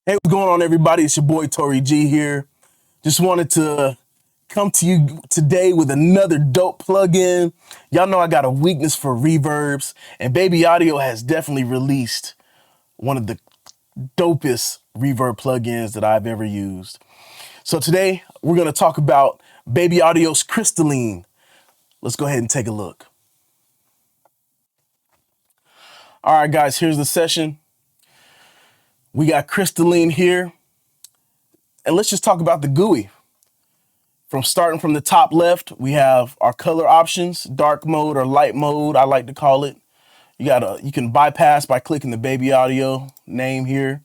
Hey, what's going on, everybody? It's your boy Tori G here. Just wanted to come to you today with another dope plugin. Y'all know I got a weakness for reverbs, and BabyAudio has definitely released one of the dopest reverb plugins that I've ever used. So today we're going to talk about BabyAudio's Crystalline. Let's go ahead and take a look. All right, guys, here's the session. We got Crystalline here, and let's just talk about the GUI. Starting from the top left, we have our color options, dark mode or light mode, I like to call it. You can bypass by clicking the BabyAudio name here.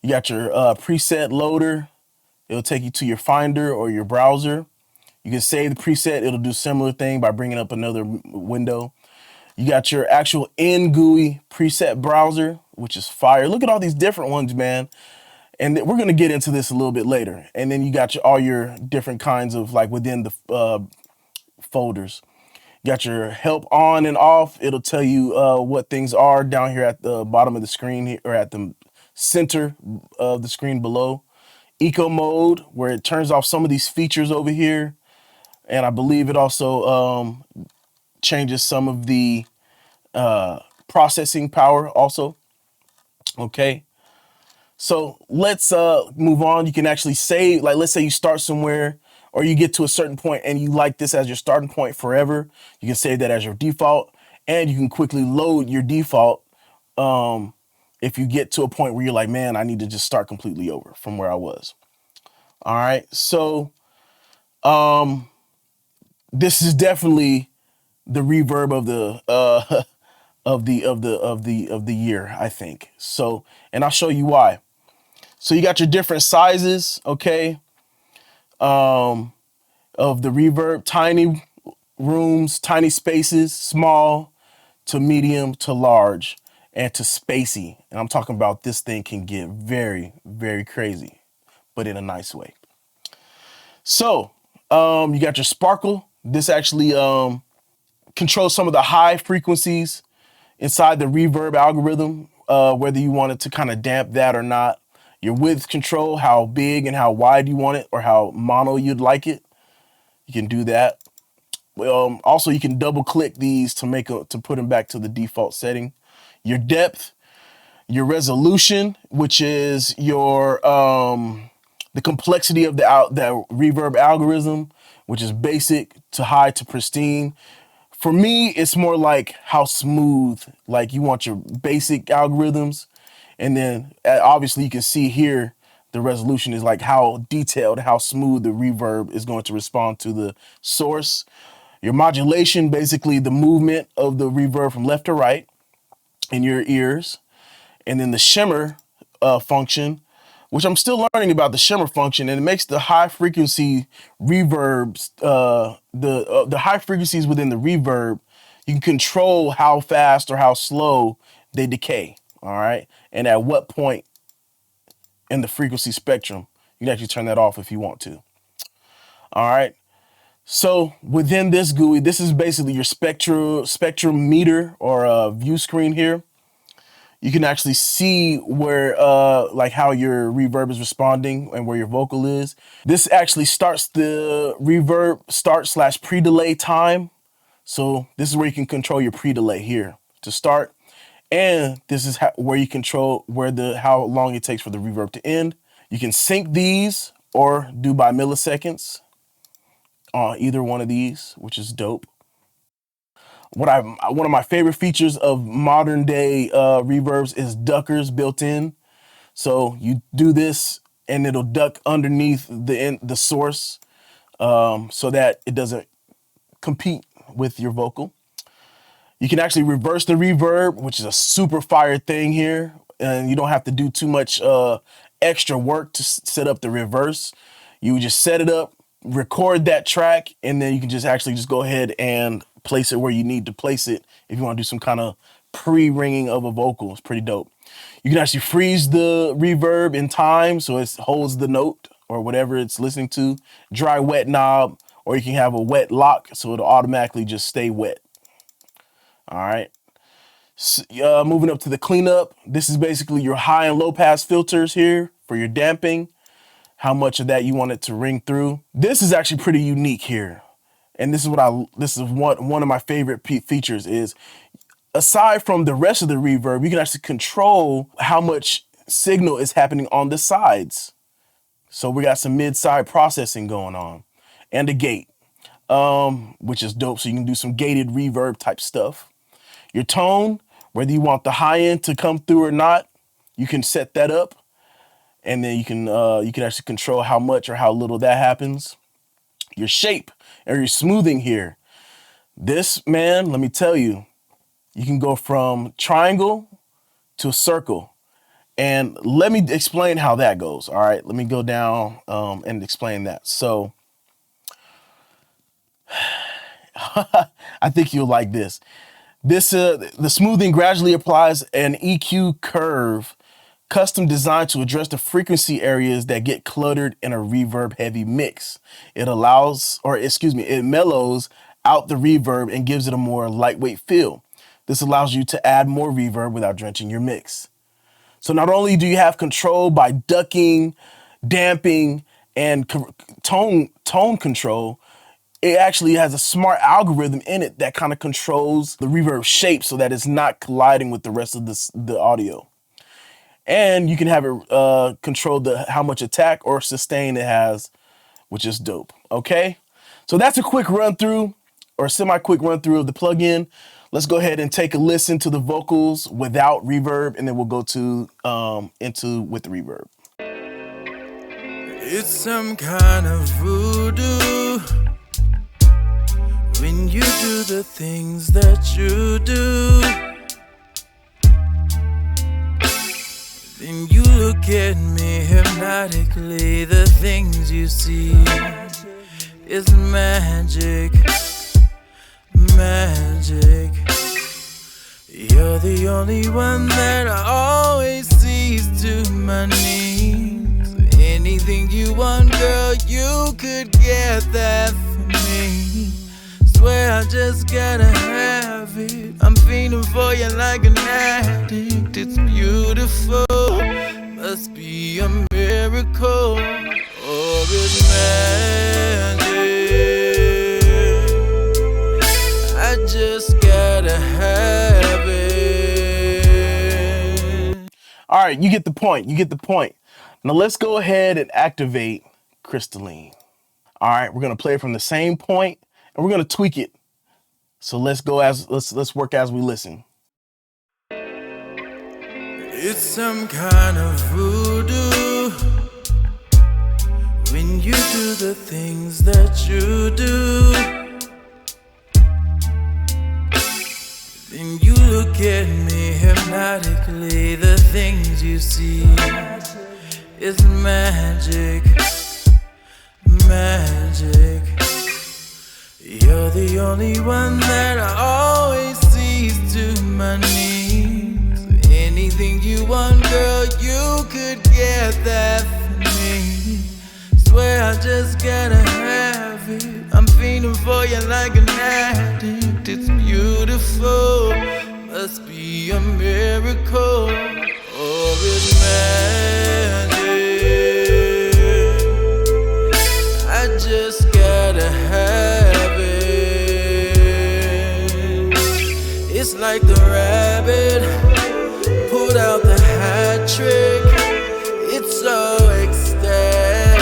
You got your preset loader. It'll take you to your Finder or your browser. You can save the preset. It'll do a similar thing by bringing up another window. You got your actual in-GUI preset browser, which is fire. Look at all these different ones, man. And we're going to get into this a little bit later. And then you got all your different kinds of like within the folders. You got your help on and off. It'll tell you what things are down here at the bottom of the screen or at the center of the screen below. Eco mode, where it turns off some of these features over here. And I believe it also changes some of the processing power also. Okay. So let's move on. You can actually save, like let's say you start somewhere or you get to a certain point and you like this as your starting point forever. You can save that as your default, and you can quickly load your default if you get to a point where you're like, man, I need to just start completely over from where I was. All right, so this is definitely the reverb of the of the year, I think. So, and I'll show you why. So you got your different sizes, okay, of the reverb, tiny rooms, tiny spaces, small to medium to large and to spacey. And I'm talking about this thing can get very, very crazy, but in a nice way. So you got your sparkle. This actually controls some of the high frequencies inside the reverb algorithm, whether you want it to kind of damp that or not. Your width control, how big and how wide you want it, or how mono you'd like it. You can do that. Also, you can double click these to put them back to the default setting. Your depth, your resolution, which is your the complexity of the reverb algorithm, which is basic to high to pristine. For me, it's more like how smooth, like you want your basic algorithms. And then obviously you can see here, the resolution is like how detailed, how smooth the reverb is going to respond to the source. Your modulation, basically the movement of the reverb from left to right in your ears. And then the shimmer function, which I'm still learning about the shimmer function, and it makes the high frequency reverbs, the high frequencies within the reverb, you can control how fast or how slow they decay. All right. And at what point in the frequency spectrum, you can actually turn that off if you want to. All right. So within this GUI, this is basically your spectrum meter or view screen here. You can actually see where, like how your reverb is responding and where your vocal is. This actually starts the reverb start / pre-delay time. So this is where you can control your pre-delay here to start. And this is where you control how long it takes for the reverb to end. You can sync these or do by milliseconds on either one of these, which is dope. One of my favorite features of modern day reverbs is duckers built in. So you do this and it'll duck underneath the source so that it doesn't compete with your vocal. You can actually reverse the reverb, which is a super fire thing here. And you don't have to do too much extra work to set up the reverse. You would just set it up, record that track, and then you can just go ahead and place it where you need to place it if you want to do some kind of pre-ringing of a vocal. It's pretty dope. You can actually freeze the reverb in time so it holds the note or whatever it's listening to. Dry wet knob, or you can have a wet lock so it'll automatically just stay wet. All right. So, moving up to the cleanup. This is basically your high and low pass filters here for your damping, how much of that you want it to ring through. This is actually pretty unique here. And this is one of my favorite features is, aside from the rest of the reverb, you can actually control how much signal is happening on the sides. So we got some mid-side processing going on and a gate, which is dope. So you can do some gated reverb type stuff. Your tone, whether you want the high end to come through or not, you can set that up. And then you can actually control how much or how little that happens. Your shape or your smoothing here. This, man, let me tell you, you can go from triangle to a circle. And let me explain how that goes. All right, let me go down and explain that. So I think you'll like this. The smoothing gradually applies an EQ curve custom designed to address the frequency areas that get cluttered in a reverb heavy mix. It mellows out the reverb and gives it a more lightweight feel. This allows you to add more reverb without drenching your mix. So not only do you have control by ducking, damping, and tone control, it actually has a smart algorithm in it that kind of controls the reverb shape so that it's not colliding with the rest of the audio. And you can have it control how much attack or sustain it has, which is dope. Okay, so that's a quick run through or semi-quick run through of the plugin. Let's go ahead and take a listen to the vocals without reverb, and then we'll go to with the reverb. It's some kind of voodoo when you do the things that you do. Then you look at me hypnotically. The things you see is magic, magic. You're the only one that I always sees to my needs. Anything you want, girl, you could get that for me. Swear I just gotta have it. I'm feeling for you like an addict. It's beautiful, must be a miracle, or it's magic. I just gotta have it. All right, you get the point. You get the point. Now let's go ahead and activate Crystalline. All right, we're gonna play it from the same point, and we're gonna tweak it. So let's work as we listen. It's some kind of voodoo when you do the things that you do. Then you look at me hypnotically. The things you see is magic, magic. You're the only one that I always sees to my needs. Anything you want, girl, you could get that for me. Swear I just gotta have it. I'm feeling for you like an addict. It's beautiful, must be a miracle, or it's magic. I just gotta have it. It's like the rabbit pulled out the hat trick. It's so ecstatic,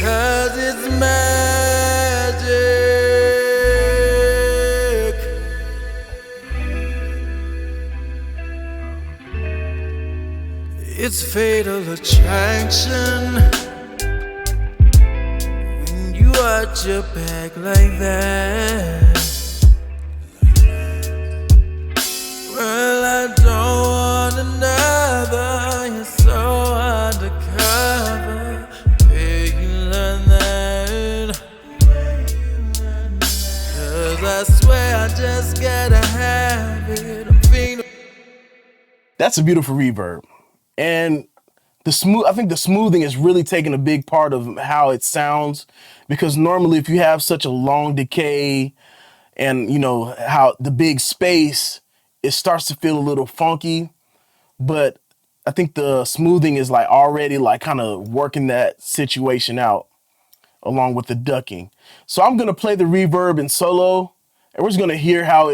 'cause it's magic. It's fatal attraction when you arch your back like that. Well, I don't want another. You're so undercover. Where you learn that? 'Cause I swear I just gotta have it. I'm feeling. That's a beautiful reverb. And I think the smoothing is really taking a big part of how it sounds, because normally if you have such a long decay and you know how the big space, it starts to feel a little funky. But I think the smoothing is like already like kind of working that situation out along with the ducking. So I'm gonna play the reverb in solo, and we're just gonna hear how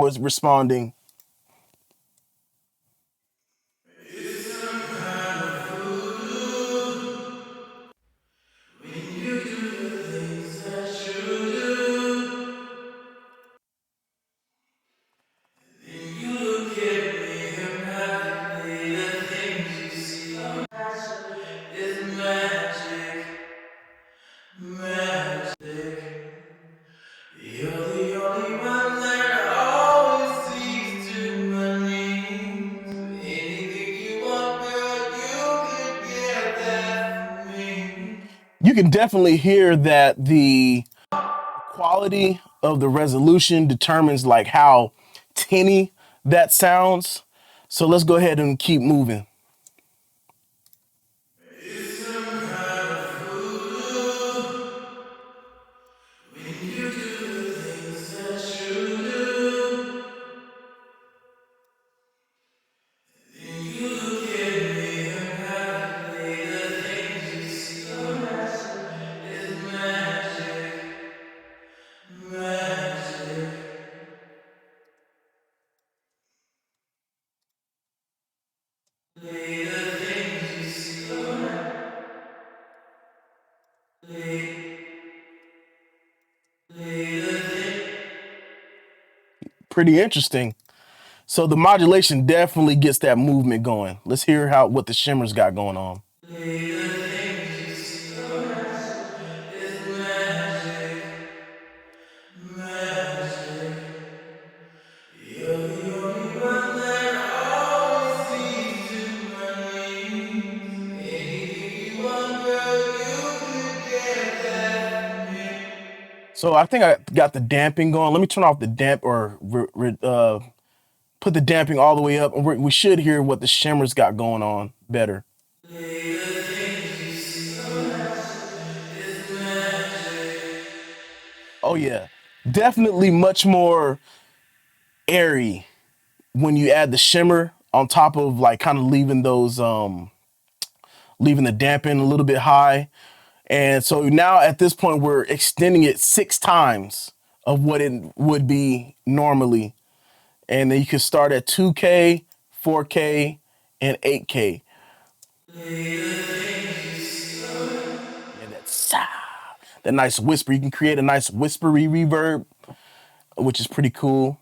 it's responding. You're the only one that always sees to my needs. Anything you want, girl, you could get that from me. You can definitely hear that the quality of the resolution determines like how tinny that sounds. So let's go ahead and keep moving. Pretty interesting. So the modulation definitely gets that movement going. Let's hear what the shimmers got going on. So I think I got the damping going. Let me turn off the damp or put the damping all the way up, and we should hear what the shimmers got going on better. Oh yeah, definitely much more airy when you add the shimmer on top of like kind of leaving those leaving the dampen a little bit high. And so now at this point we're extending it 6 times of what it would be normally. And then you can start at 2K, 4K, and 8K. And that nice whisper. You can create a nice whispery reverb, which is pretty cool.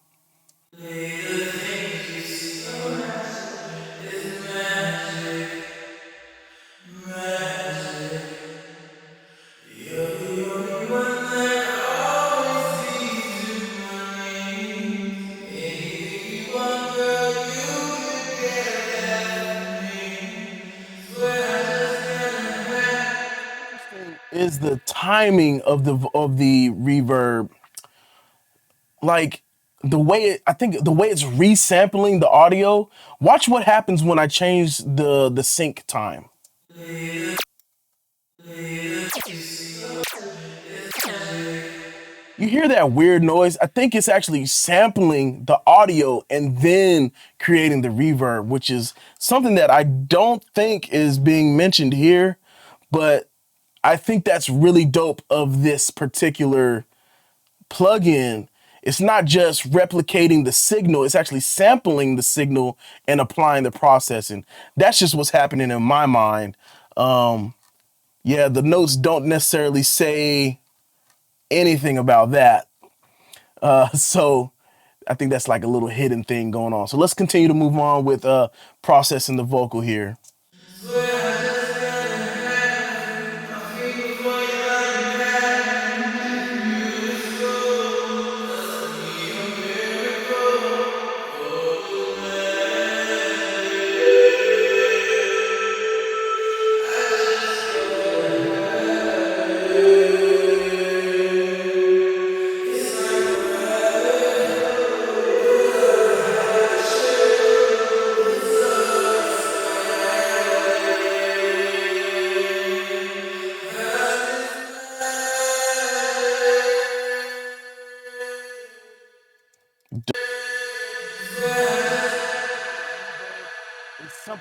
Is the timing of the reverb, like I think the way it's resampling the audio. Watch what happens when I change the sync time. You hear that weird noise? I think it's actually sampling the audio and then creating the reverb, which is something that I don't think is being mentioned here, but I think that's really dope of this particular plugin. It's not just replicating the signal, it's actually sampling the signal and applying the processing. That's just what's happening in my mind. Yeah, the notes don't necessarily say anything about that. So I think that's like a little hidden thing going on. So let's continue to move on with processing the vocal here.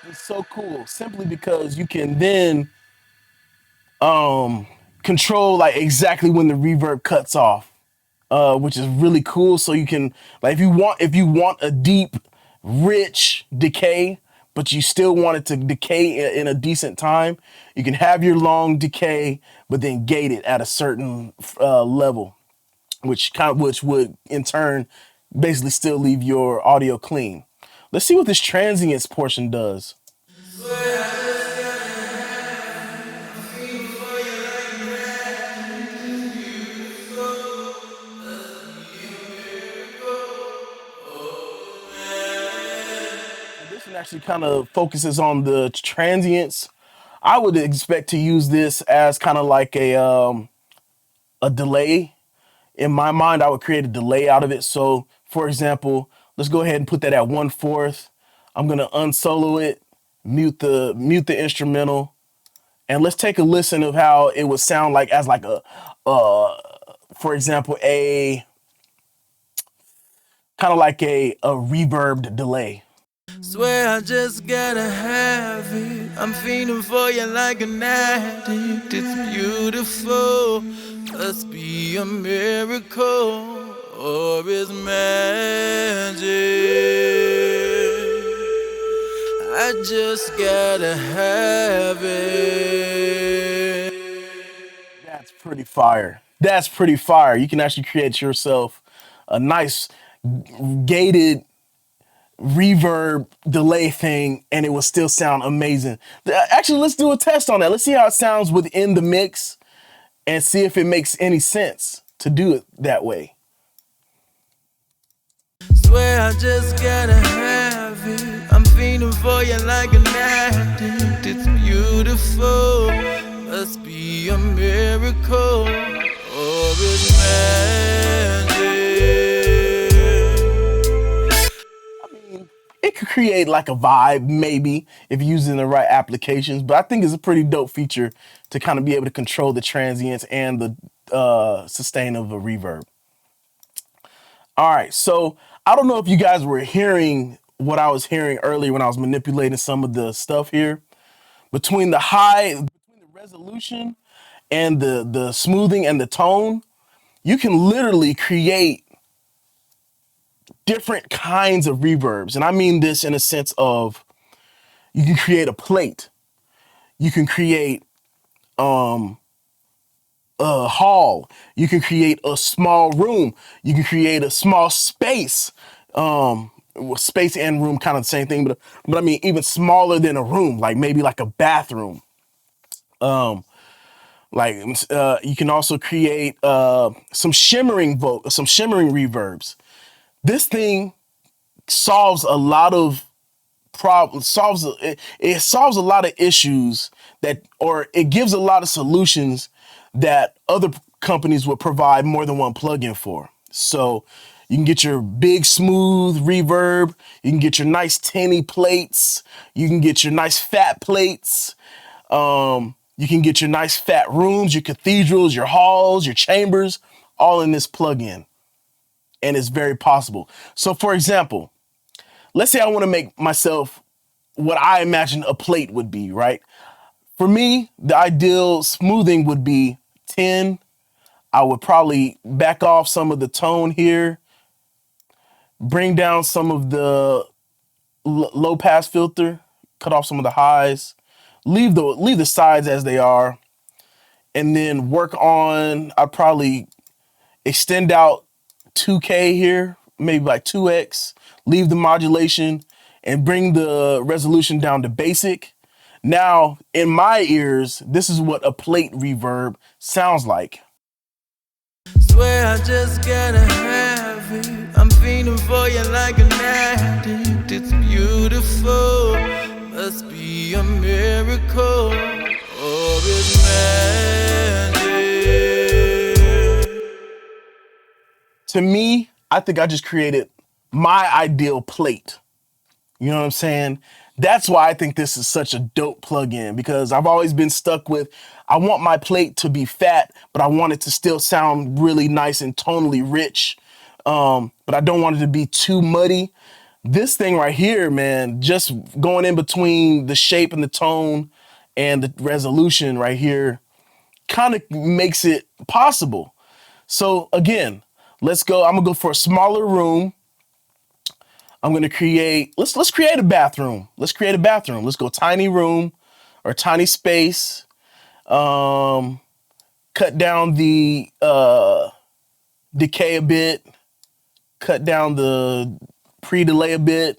It's so cool simply because you can then control like exactly when the reverb cuts off, which is really cool. So you can like if you want a deep, rich decay, but you still want it to decay in a decent time, you can have your long decay, but then gate it at a certain level, which would in turn basically still leave your audio clean. Let's see what this transients portion does. This one actually kind of focuses on the transients. I would expect to use this as kind of like a delay. In my mind, I would create a delay out of it. So, for example, let's go ahead and put that at 1/4. I'm gonna unsolo it, mute the instrumental, and let's take a listen of how it would sound like as like for example, a kind of like a reverbed delay. Swear I just gotta have it. I'm feeling for you like an addict. It's beautiful. Must be a miracle or it's magic. I just gotta have it. That's pretty fire. That's pretty fire. You can actually create yourself a nice gated reverb delay thing and it will still sound amazing. Actually, let's do a test on that. Let's see how it sounds within the mix and see if it makes any sense to do it that way. Swear I just gotta have it. I'm feeling for you like an addict. It's beautiful. Must be a miracle or it's magic. It could create like a vibe maybe if you're using the right applications, but I think it's a pretty dope feature to kind of be able to control the transients and the sustain of a reverb. All right, so I don't know if you guys were hearing what I was hearing earlier when I was manipulating some of the stuff here. Between the resolution and the smoothing and the tone, you can literally create different kinds of reverbs. And I mean this in a sense of you can create a plate, you can create a hall, you can create a small room, you can create a small space. Space and room kind of the same thing, but I mean even smaller than a room, like maybe like a bathroom. You can also create some shimmering reverbs. This thing solves a lot of problems, it solves a lot of issues or it gives a lot of solutions that other companies would provide more than one plugin for. So you can get your big smooth reverb, you can get your nice tinny plates, you can get your nice fat plates, you can get your nice fat rooms, your cathedrals, your halls, your chambers, all in this plugin. And it's very possible. So for example, let's say I want to make myself what I imagine a plate would be, right? For me, the ideal smoothing would be 10. I would probably back off some of the tone here, bring down some of the low pass filter, cut off some of the highs, leave the sides as they are, and then work on, I'd probably extend out 2K here, maybe like 2x, leave the modulation and bring the resolution down to basic. Now, in my ears, this is what a plate reverb sounds like. Swear I just gotta have it. I'm feeling for you like an addict. It's beautiful. Must be a miracle or it's magic. To me, I think I just created my ideal plate. You know what I'm saying? That's why I think this is such a dope plugin, because I've always been stuck with, I want my plate to be fat, but I want it to still sound really nice and tonally rich. But I don't want it to be too muddy. This thing right here, man, just going in between the shape and the tone and the resolution right here kind of makes it possible. So again, let's go. I'm gonna go for a smaller room. I'm gonna create, let's create a bathroom. Let's create a bathroom. Let's go tiny room or tiny space. Cut down the decay a bit, cut down the pre-delay a bit,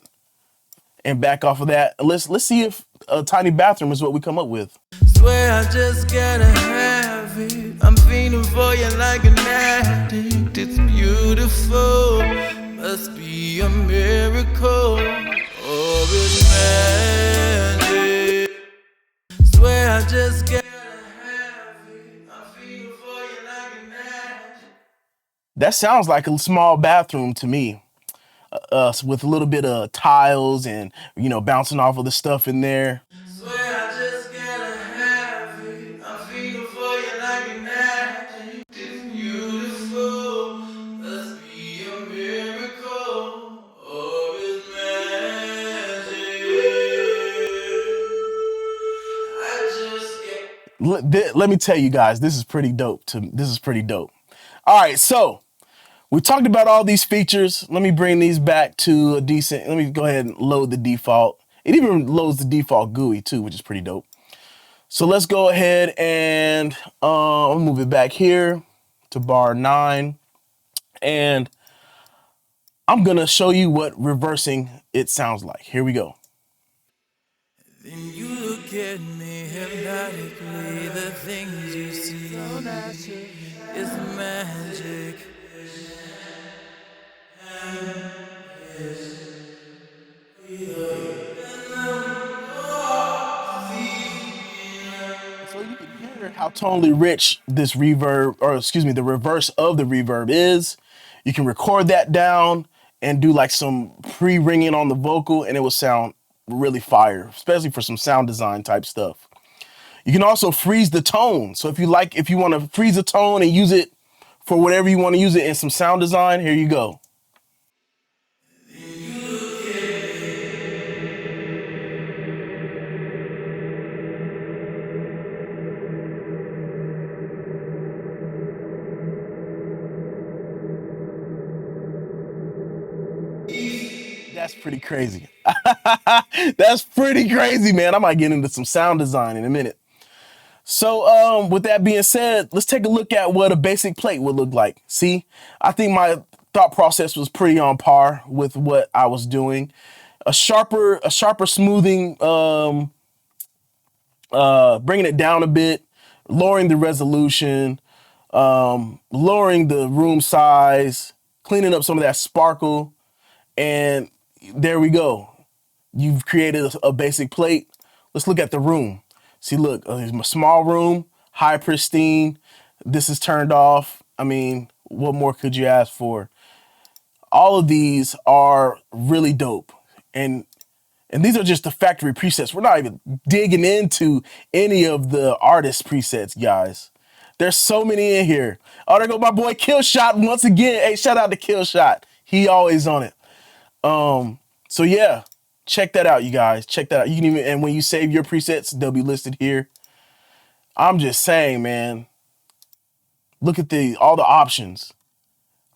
and back off of that. Let's see if a tiny bathroom is what we come up with. Swear I just gotta have it. I'm feeling for you like an addict. It's beautiful, must be a miracle or it's magic. Swear I just gotta have it. I'm feeling for you like an addict. That sounds like a small bathroom to me, with a little bit of tiles and, you know, bouncing off of the stuff in there. Swear I just gotta have it. I'm feeling for you like an addict. It's beautiful, must be a miracle or it's magic. I just get. Let me tell you guys, this is pretty dope. This is pretty dope. All right, so we talked about all these features. Let me bring these back to a decent. Let me go ahead and load the default. It even loads the default GUI too, which is pretty dope. So let's go ahead and I'll move it back here to bar 9. And I'm going to show you what reversing it sounds like. Here we go. Then you look at me hypnotically, the things you see is magic. So you can hear how tonally rich this reverb, or excuse me, the reverse of the reverb is. You can record that down and do like some pre-ringing on the vocal and it will sound really fire, especially for some sound design type stuff. You can also freeze the tone. So if you want to freeze a tone and use it for whatever you want to use it in some sound design, here you go. That's pretty crazy. That's pretty crazy, man. I might get into some sound design in a minute. So with that being said, let's take a look at what a basic plate would look like. See, I think my thought process was pretty on par with what I was doing. A sharper smoothing, bringing it down a bit, lowering the resolution, lowering the room size, cleaning up some of that sparkle, and there we go. You've created a basic plate. Let's look at the room. See, look, there's a small room, high pristine. This is turned off. I mean, what more could you ask for? All of these are really dope. And these are just the factory presets. We're not even digging into any of the artist presets, guys. There's so many in here. Oh, there go my boy Killshot once again. Hey, shout out to Killshot. He always on it. So yeah, check that out, you guys. Check that out. You can even, and when you save your presets, they'll be listed here. I'm just saying, man, look at all the options.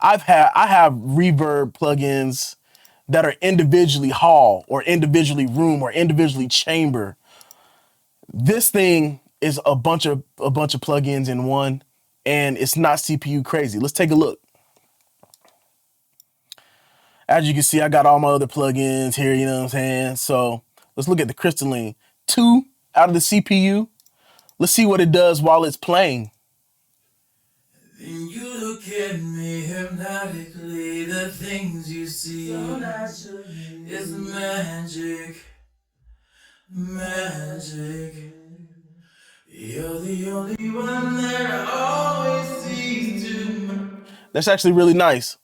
I have reverb plugins that are individually hall or individually room or individually chamber. This thing is a bunch of plugins in one, and it's not CPU crazy. Let's take a look. As you can see, I got all my other plugins here, you know what I'm saying? So let's look at the Crystalline. 2 out of the CPU. Let's see what it does while it's playing. Then you look at me hypnotically, the things you see is magic, magic. You're the only one that I always see to. That's actually really nice.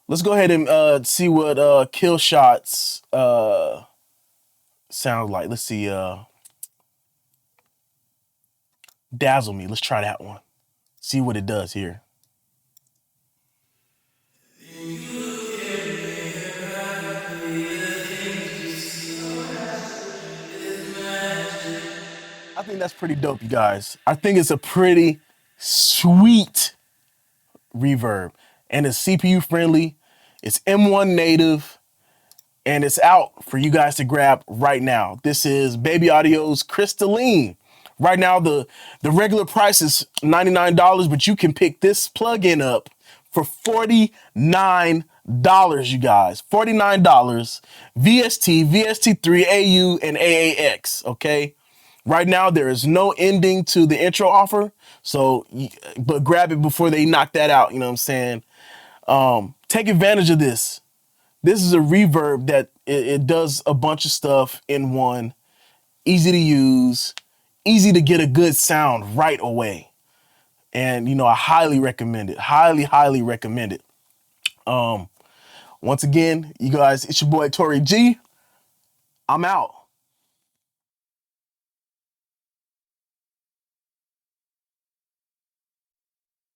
Let's go ahead and see what Killshot's sound like. Let's see. Dazzle Me. Let's try that one. See what it does here. think that's pretty dope, you guys. I think it's a pretty sweet reverb, and it's CPU friendly. It's M1 native, and it's out for you guys to grab right now. This is BabyAudio's Crystalline. Right now, the regular price is $99, but you can pick this plugin up for $49, you guys. $49. VST, VST3, AU, and AAX, okay? Right now, there is no ending to the intro offer, so, but grab it before they knock that out, you know what I'm saying? Take advantage of this. This is a reverb that it does a bunch of stuff in one. Easy to use, easy to get a good sound right away. And, you know, I highly recommend it. Highly recommend it. Once again, you guys, it's your boy Tori G. I'm out.